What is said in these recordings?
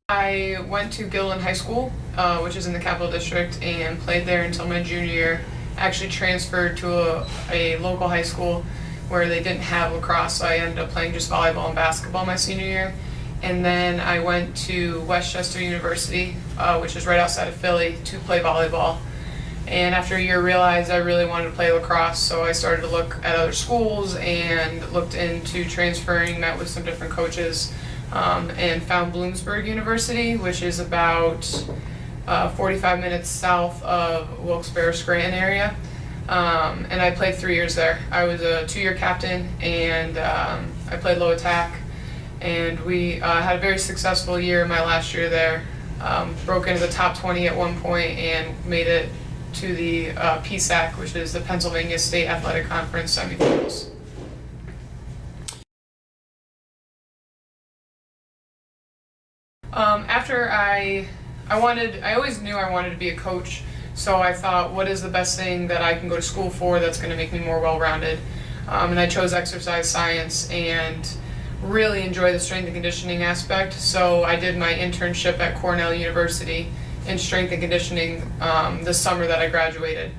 I went to Gilliland High School, which is in the Capital District, and played there until my junior year. Actually transferred to a local high school where they didn't have lacrosse, so I ended up playing just volleyball and basketball my senior year. And then I went to Westchester University, which is right outside of Philly, to play volleyball. And after a year, realized I really wanted to play lacrosse, so I started to look at other schools and looked into transferring, met with some different coaches, and found Bloomsburg University, which is about 45 minutes south of Wilkes-Barre-Scranton area. And I played 3 years there. I was a 2-year captain, and I played low attack. And we had a very successful year my last year there. Broke into the top 20 at one point and made it to the PSAC, which is the Pennsylvania State Athletic Conference semifinals. After I always knew I wanted to be a coach, so I thought, what is the best thing that I can go to school for that's going to make me more well-rounded? And I chose exercise science and really enjoy the strength and conditioning aspect, so I did my internship at Cornell University in strength and conditioning the summer that I graduated.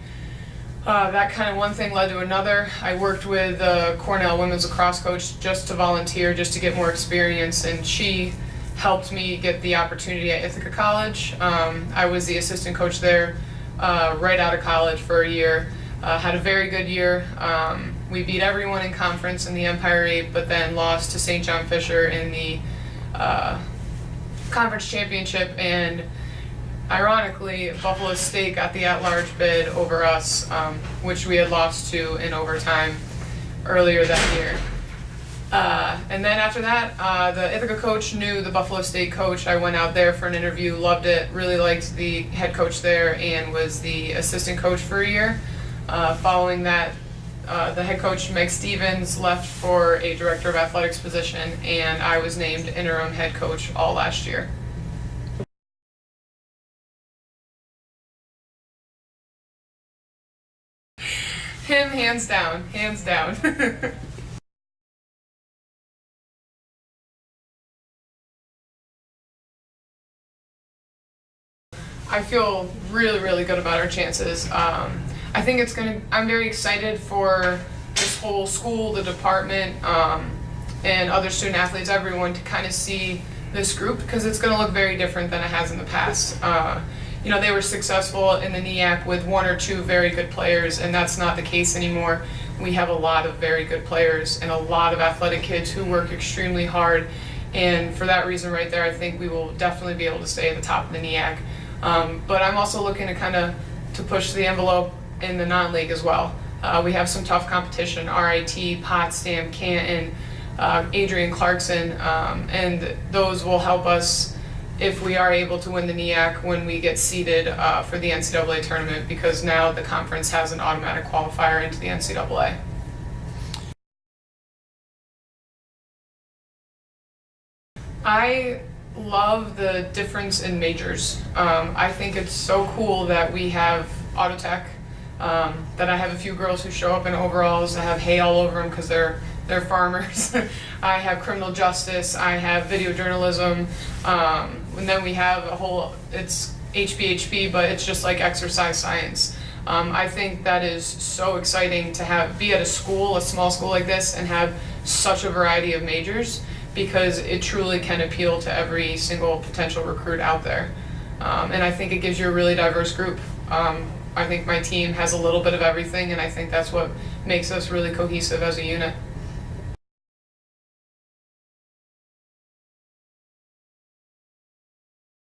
That kind of one thing led to another. I worked with the Cornell women's lacrosse coach just to volunteer, just to get more experience, and she helped me get the opportunity at Ithaca College. I was the assistant coach there right out of college for a year. Had a very good year. We beat everyone in conference in the Empire 8, but then lost to St. John Fisher in the conference championship, and ironically, Buffalo State got the at-large bid over us, which we had lost to in overtime earlier that year. And then after that, the Ithaca coach knew the Buffalo State coach. I went out there for an interview, loved it, really liked the head coach there, and was the assistant coach for a year. Following that, the head coach, Meg Stevens, left for a director of athletics position, and I was named interim head coach all last year. Him, hands down, hands down. I feel really, really good about our chances. I think I'm very excited for this whole school, the department, and other student athletes, everyone, to kind of see this group, because it's going to look very different than it has in the past. You know, they were successful in the NEAC with 1 or 2 very good players, and that's not the case anymore. We have a lot of very good players and a lot of athletic kids who work extremely hard, and for that reason right there, I think we will definitely be able to stay at the top of the NEAC. But I'm also looking to push the envelope in the non-league as well. We have some tough competition: RIT, Potsdam, Canton, Adrian Clarkson, and those will help us if we are able to win the NEAC when we get seeded for the NCAA tournament, because now the conference has an automatic qualifier into the NCAA. I love the difference in majors. I think it's so cool that we have auto tech, that I have a few girls who show up in overalls that have hay all over them because they're farmers. I have criminal justice, I have video journalism, and then we have it's HPHP, but it's just like exercise science. I think that is so exciting to be at a small school like this, and have such a variety of majors, because it truly can appeal to every single potential recruit out there. And I think it gives you a really diverse group. I think my team has a little bit of everything, and I think that's what makes us really cohesive as a unit.